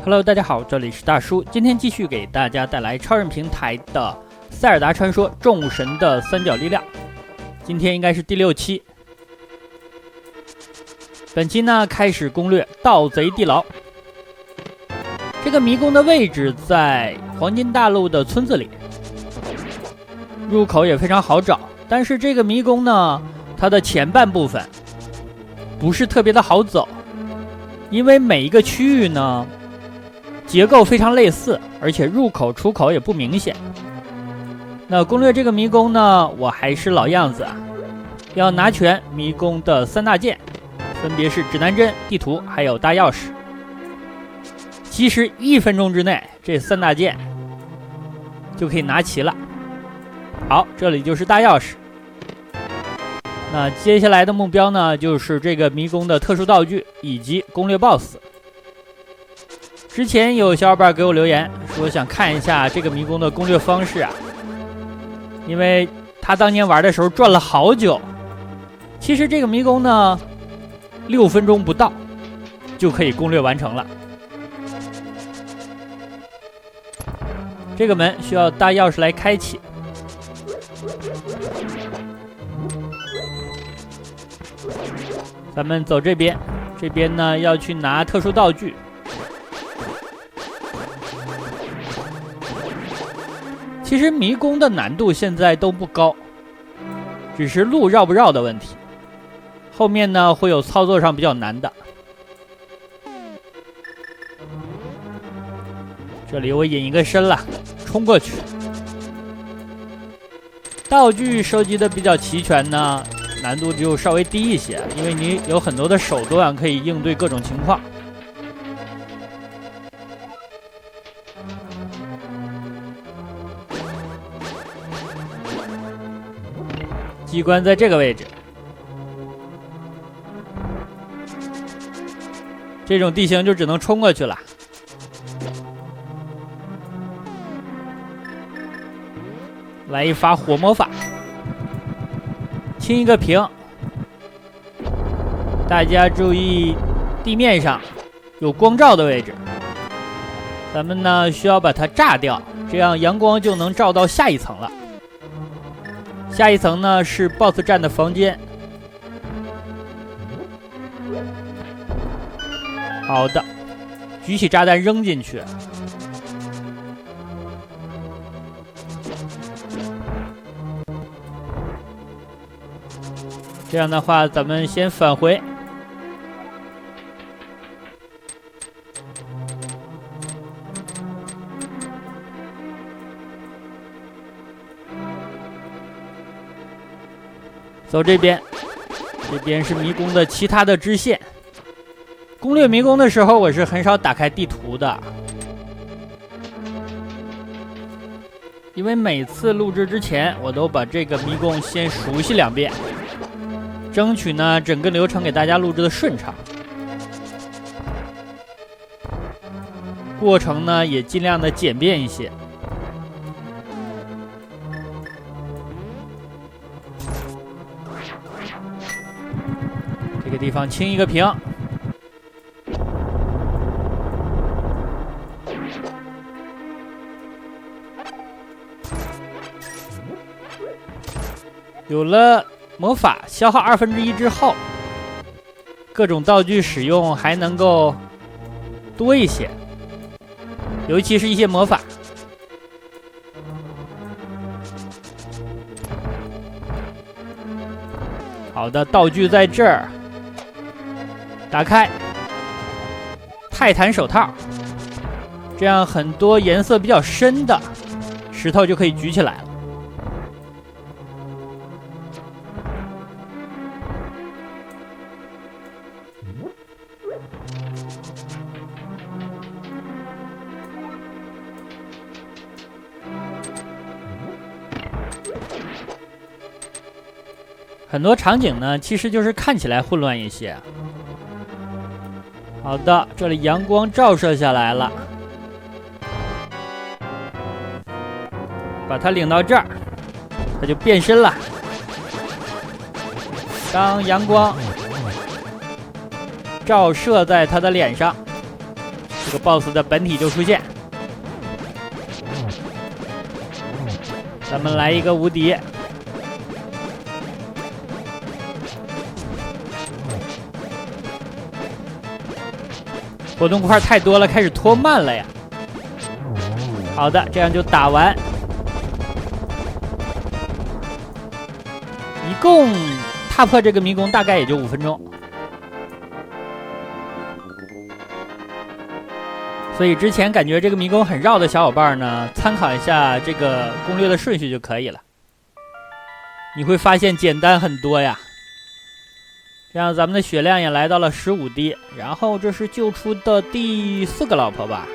Hello， 大家好，这里是大叔，今天继续给大家带来超人平台的塞尔达传说众武神的三角力量。今天应该是第6期。本期呢开始攻略盗贼地牢。这个迷宫的位置在黄金大陆的村子里，入口也非常好找。但是这个迷宫呢，它的前半部分不是特别的好走，因为每一个区域呢结构非常类似，而且入口出口也不明显。那攻略这个迷宫呢，我还是老样子啊，要拿全迷宫的3大件，分别是指南针、地图还有大钥匙。其实1分钟之内这3大件就可以拿齐了。好，这里就是大钥匙。那接下来的目标呢，就是这个迷宫的特殊道具以及攻略 BOSS。之前有小伙伴给我留言说想看一下这个迷宫的攻略方式啊，因为他当年玩的时候转了好久。其实这个迷宫呢，6分钟不到就可以攻略完成了。这个门需要大钥匙来开启。咱们走这边，这边呢要去拿特殊道具。其实迷宫的难度现在都不高，只是路绕不绕的问题。后面呢会有操作上比较难的。这里我隐一个身了，冲过去。道具收集的比较齐全呢，难度就稍微低一些，因为你有很多的手段可以应对各种情况。机关在这个位置，这种地形就只能冲过去了。来一发火魔法，清一个屏。大家注意地面上有光照的位置，咱们呢需要把它炸掉，这样阳光就能照到下一层了。下一层呢是 BOSS 战的房间。好的，举起炸弹扔进去。这样的话，咱们先返回。走这边，这边是迷宫的其他的支线。攻略迷宫的时候，我是很少打开地图的，因为每次录制之前，我都把这个迷宫先熟悉2遍，争取呢整个流程给大家录制的顺畅。过程呢也尽量的简便一些。这个地方清一个屏。有了魔法消耗1/2之后，各种道具使用还能够多一些，尤其是一些魔法。好的，道具在这儿。打开泰坦手套，这样很多颜色比较深的石头就可以举起来了。很多场景呢，其实就是看起来混乱一些。好的，这里阳光照射下来了，把它领到这儿，它就变身了。当阳光照射在他的脸上，这个 BOSS 的本体就出现。咱们来一个无敌。活动块太多了，开始拖慢了呀。好的，这样就打完。一共踏破这个迷宫大概也就5分钟，所以之前感觉这个迷宫很绕的小伙伴呢，参考一下这个攻略的顺序就可以了。你会发现简单很多呀。这样咱们的血量也来到了15滴，然后这是救出的第4个老婆吧。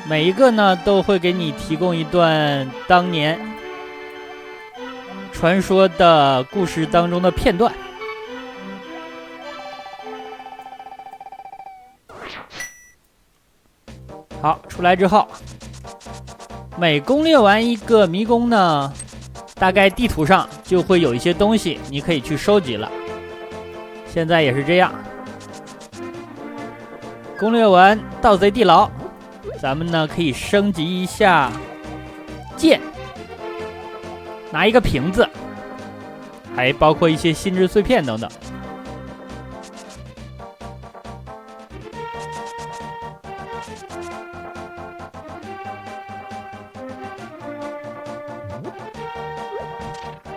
每一个呢都会给你提供一段当年传说的故事当中的片段。好，出来之后，每攻略完一个迷宫呢，大概地图上就会有一些东西你可以去收集了。现在也是这样，攻略完盗贼地牢，咱们呢可以升级一下剑，拿一个瓶子，还包括一些心智碎片等等。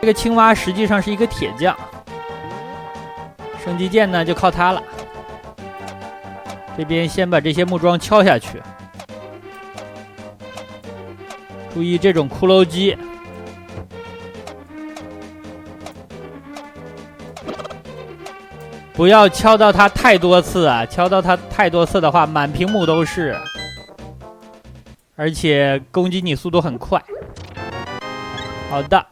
这个青蛙实际上是一个铁匠，升级剑呢就靠它了。这边先把这些木桩敲下去，注意这种骷髅机，不要敲到它太多次啊！敲到它太多次的话，满屏幕都是，而且攻击你速度很快。好的。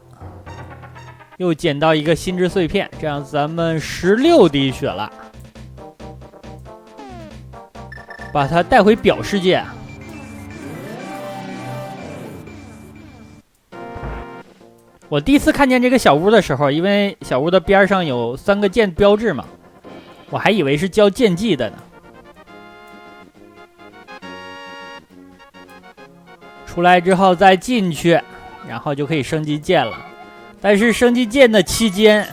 又捡到一个心智碎片，这样咱们16滴血了，把它带回表世界。我第一次看见这个小屋的时候，因为小屋的边上有3个剑标志嘛，我还以为是教剑技的呢。出来之后再进去，然后就可以升级剑了。但是升级剑的期间，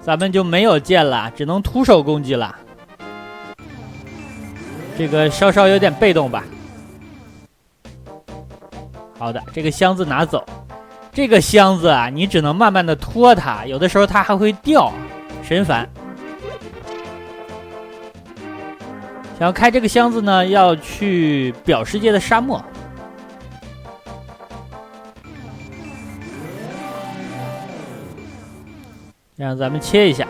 咱们就没有剑了，只能徒手攻击了。这个稍稍有点被动吧。好的，这个箱子拿走。这个箱子啊，你只能慢慢的拖它，有的时候它还会掉，神烦。想要开这个箱子呢，要去表世界的沙漠。让咱们切一下，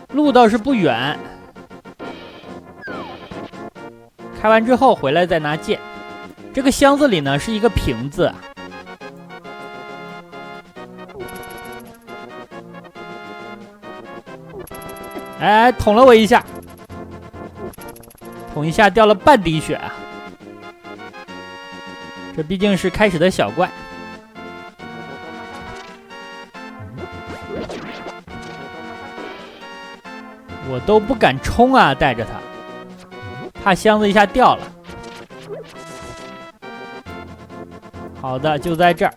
路倒是不远。开完之后回来再拿剑。这个箱子里呢是一个瓶子，哎，捅了我一下，捅一下掉了半滴血啊！这毕竟是开始的小怪。我都不敢冲啊，带着它，怕箱子一下掉了。好的，就在这儿。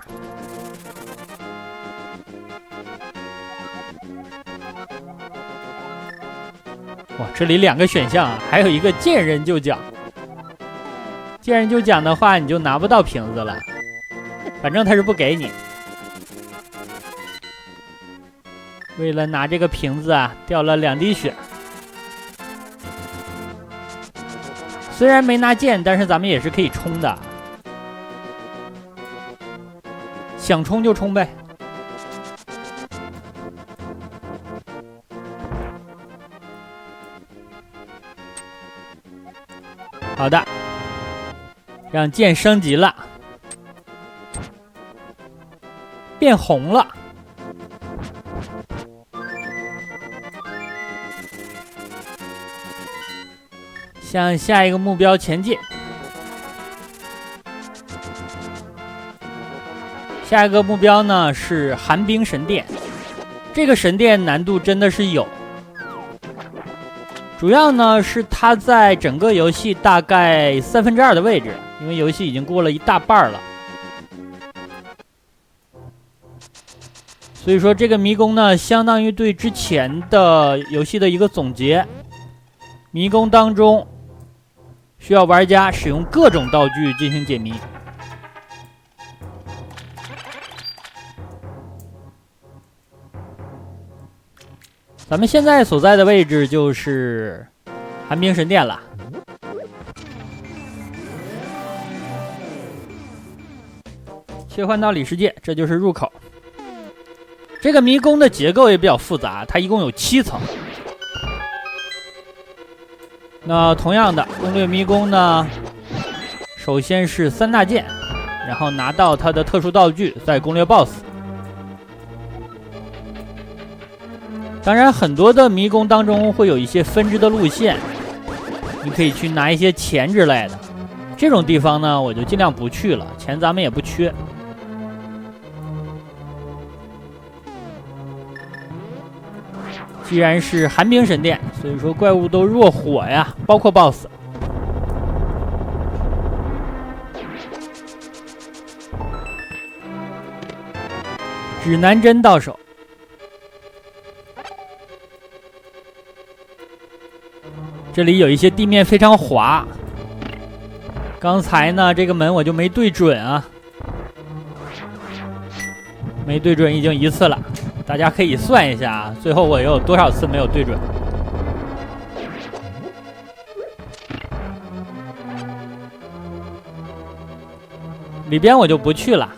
哇，这里2个选项啊，还有一个见人就讲。见人就讲的话，你就拿不到瓶子了，反正他是不给你。为了拿这个瓶子啊，掉了2滴血。虽然没拿剑，但是咱们也是可以冲的，想冲就冲呗。好的，让剑升级了，变红了。向下一个目标前进。下一个目标呢是寒冰神殿。这个神殿难度真的是有，主要呢是它在整个游戏大概2/3的位置，因为游戏已经过了一大半了。所以说这个迷宫呢，相当于对之前的游戏的一个总结。迷宫当中需要玩家使用各种道具进行解谜。咱们现在所在的位置就是寒冰神殿了。切换到里世界，这就是入口。这个迷宫的结构也比较复杂，它一共有7层。那同样的攻略迷宫呢，首先是3大件，然后拿到它的特殊道具，再攻略 BOSS。当然，很多的迷宫当中会有一些分支的路线，你可以去拿一些钱之类的。这种地方呢，我就尽量不去了，钱咱们也不缺。既然是寒冰神殿，所以说怪物都弱火呀，包括 BOSS。指南针到手。这里有一些地面非常滑，刚才呢这个门我就没对准啊，没对准已经1次了。大家可以算一下啊，最后我有多少次没有对准？里边我就不去了，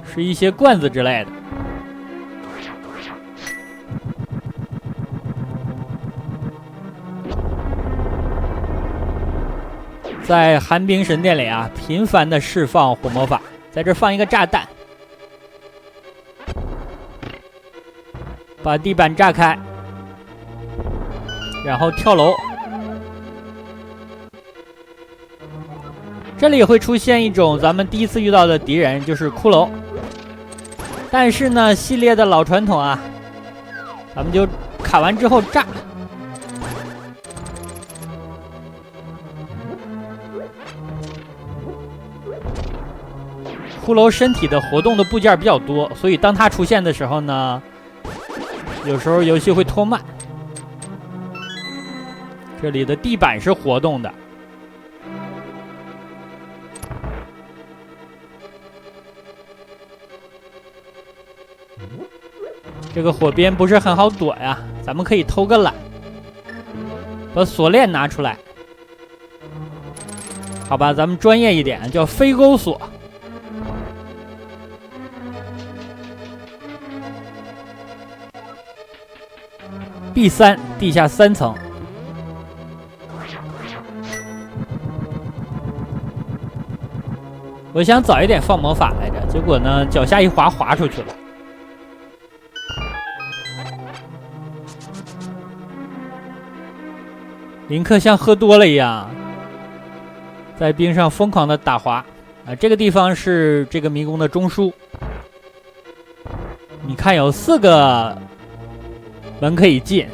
是一些罐子之类的。在寒冰神殿里啊，频繁的释放火魔法，在这放一个炸弹。把地板炸开，然后跳楼。这里会出现一种咱们第一次遇到的敌人，就是骷髅。但是呢，系列的老传统啊，咱们就卡完之后炸。骷髅身体的活动的部件比较多，所以当它出现的时候呢，有时候游戏会拖慢。这里的地板是活动的，这个火边不是很好躲呀，咱们可以偷个懒，把锁链拿出来。好吧，咱们专业一点，叫飞钩锁。B3地下3层，我想早一点放魔法来着，结果呢脚下一滑滑出去了。林克像喝多了一样，在冰上疯狂的打滑啊！这个地方是这个迷宫的中枢，你看有4个门可以进，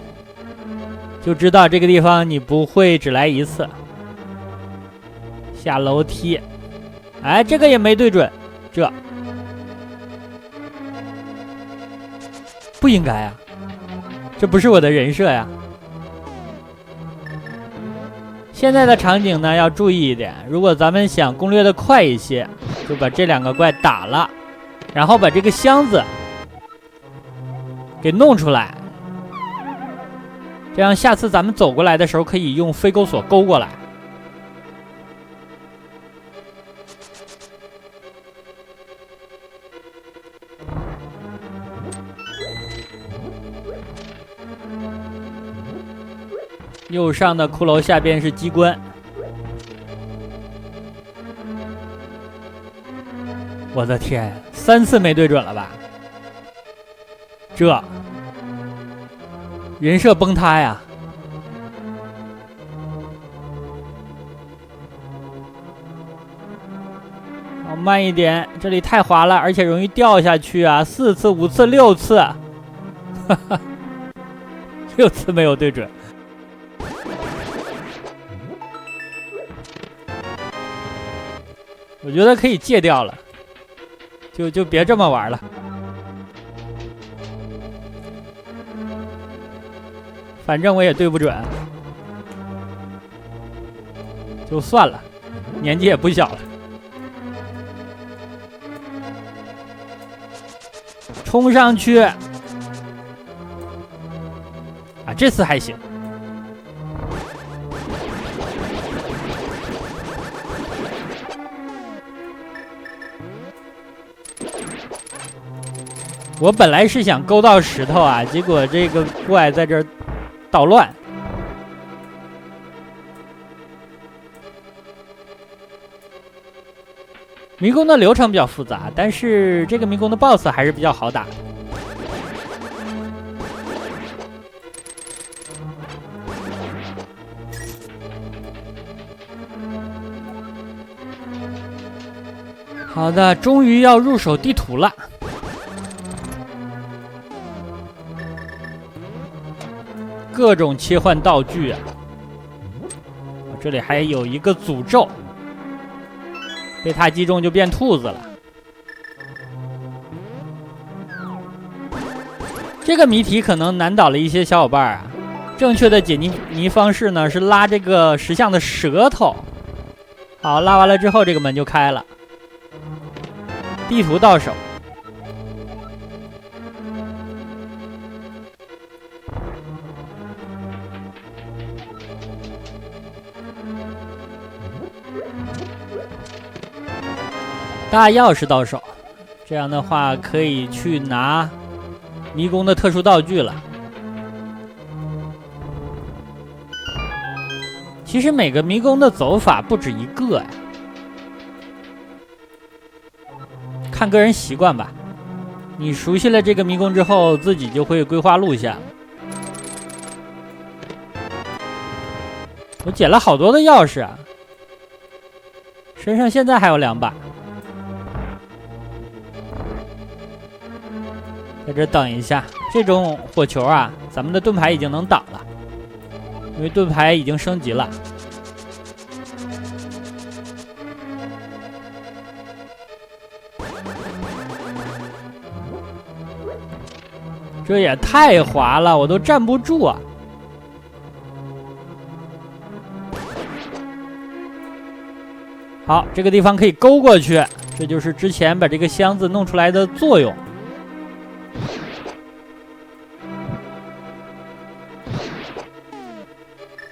就知道这个地方你不会只来1次。下楼梯，哎，这个也没对准，这不应该啊，这不是我的人设呀。现在的场景呢要注意一点，如果咱们想攻略的快一些，就把这2个怪打了，然后把这个箱子给弄出来。这样下次咱们走过来的时候可以用飞钩锁勾过来。右上的骷髅下边是机关。我的天，3次没对准了吧？这人设崩塌呀！慢一点，这里太滑了，而且容易掉下去啊！4次、5次、6次，哈哈，6次没有对准。我觉得可以戒掉了，就别这么玩了。反正我也对不准，就算了，年纪也不小了。冲上去！啊，这次还行。我本来是想勾到石头啊，结果这个怪在这儿捣乱。迷宫的流程比较复杂，但是这个迷宫的 BOSS 还是比较好打的。好的，终于要入手地图了。各种切换道具啊！这里还有一个诅咒。被他击中就变兔子了。这个谜题可能难倒了一些小伙伴啊。正确的解谜方式呢是拉这个石像的舌头。好，拉完了之后这个门就开了。地图到手。大钥匙到手，这样的话可以去拿迷宫的特殊道具了。其实每个迷宫的走法不止一个呀，看个人习惯吧。你熟悉了这个迷宫之后，自己就会规划路线了。我捡了好多的钥匙啊，身上现在还有2把。在这等一下，这种火球啊，咱们的盾牌已经能挡了，因为盾牌已经升级了。这也太滑了，我都站不住啊！好，这个地方可以勾过去，这就是之前把这个箱子弄出来的作用。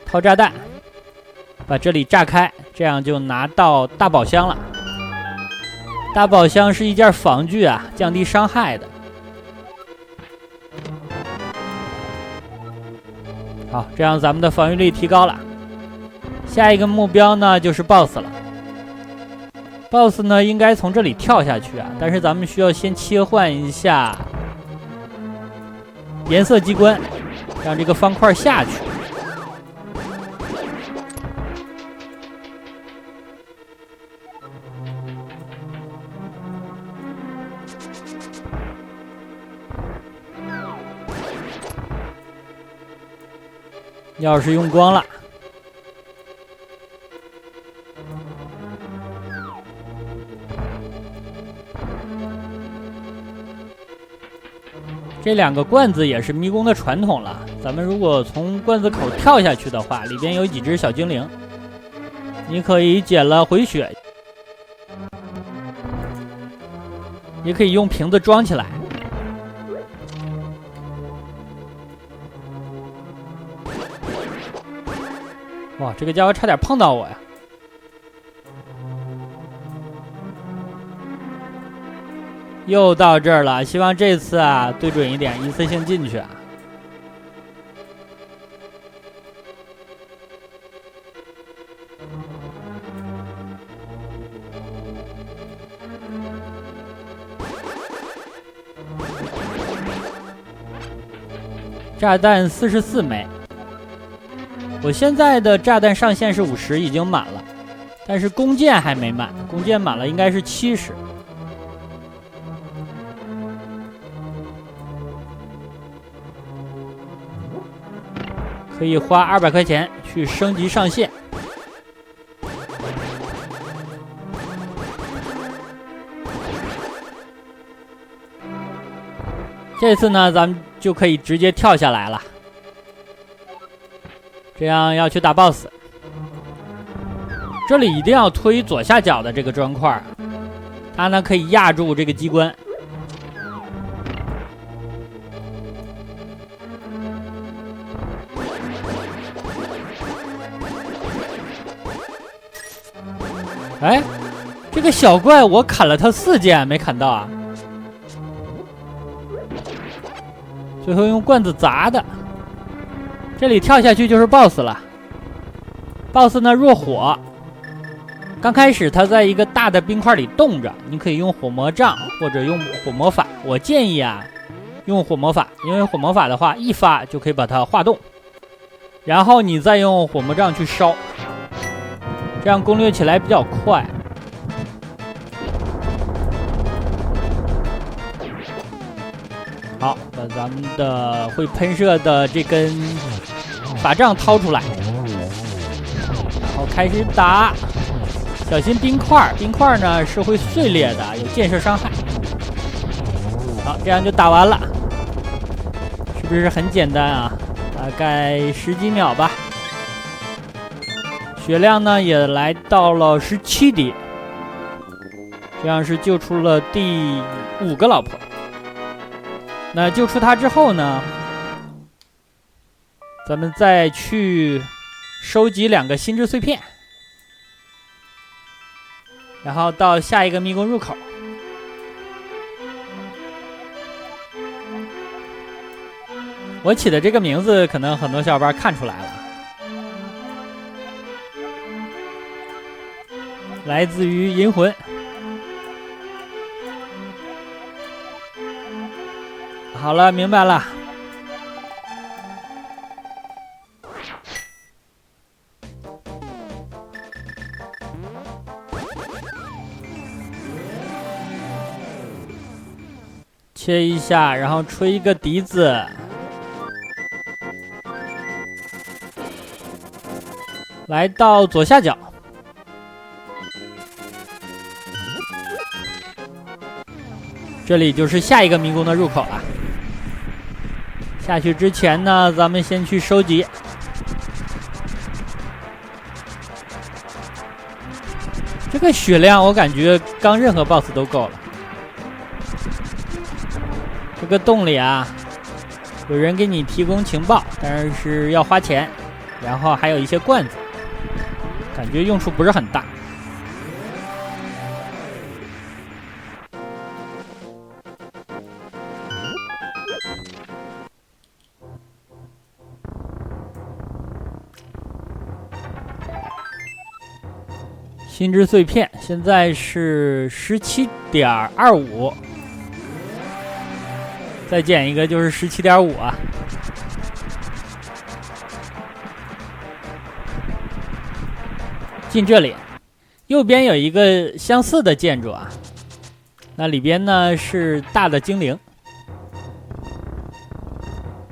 掏炸弹，把这里炸开，这样就拿到大宝箱了。大宝箱是一件防具啊，降低伤害的。好，这样咱们的防御力提高了。下一个目标呢就是 BOSS 了。BOSS 呢应该从这里跳下去啊，但是咱们需要先切换一下颜色机关，让这个方块下去。钥匙用光了，这2个罐子也是迷宫的传统了。咱们如果从罐子口跳下去的话，里边有几只小精灵，你可以捡了回血，也可以用瓶子装起来。哇，这个家伙差点碰到我呀！又到这儿了，希望这次啊对准一点，一次性进去啊。炸弹44枚。我现在的炸弹上限是50，已经满了。但是弓箭还没满，弓箭满了应该是70。可以花200块钱去升级上线。这次呢，咱们就可以直接跳下来了。这样要去打 BOSS， 这里一定要推左下角的这个砖块，它呢可以压住这个机关。哎，这个小怪我砍了他4剑没砍到啊！最后用罐子砸的。这里跳下去就是 BOSS 了。BOSS 呢弱火，刚开始它在一个大的冰块里冻着，你可以用火魔杖或者用火魔法。我建议啊，用火魔法，因为火魔法的话一发就可以把它化冻，然后你再用火魔杖去烧。这样攻略起来比较快。好，把咱们的会喷射的这根法杖掏出来，然后开始打。小心冰块，冰块呢是会碎裂的，有建设伤害。好，这样就打完了，是不是很简单啊？大概10几秒吧。血量呢也来到了17滴，这样是救出了第5个老婆。那救出她之后呢，咱们再去收集2个心智碎片，然后到下一个迷宫入口。我起的这个名字可能很多小伙伴看出来了，来自于银魂。好了，明白了。切一下，然后吹一个笛子。来到左下角。这里就是下一个迷宫的入口了。下去之前呢，咱们先去收集。这个血量我感觉刚任何 BOSS 都够了。这个洞里啊，有人给你提供情报，但是要花钱，然后还有一些罐子，感觉用处不是很大。心之碎片现在是17.25，再减一个就是17.5啊。进这里，右边有一个相似的建筑啊，那里边呢是大的精灵。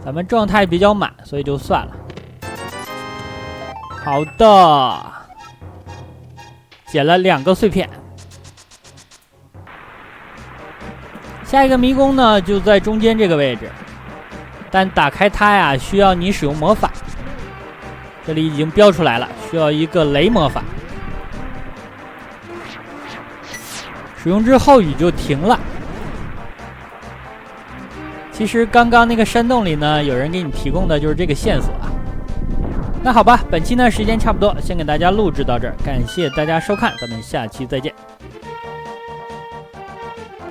咱们状态比较满，所以就算了。好的。捡了2个碎片，下一个迷宫呢就在中间这个位置，但打开它呀需要你使用魔法，这里已经标出来了，需要一个雷魔法，使用之后雨就停了。其实刚刚那个山洞里呢，有人给你提供的就是这个线索啊。那好吧，本期呢时间差不多，先给大家录制到这儿，感谢大家收看，咱们下期再见。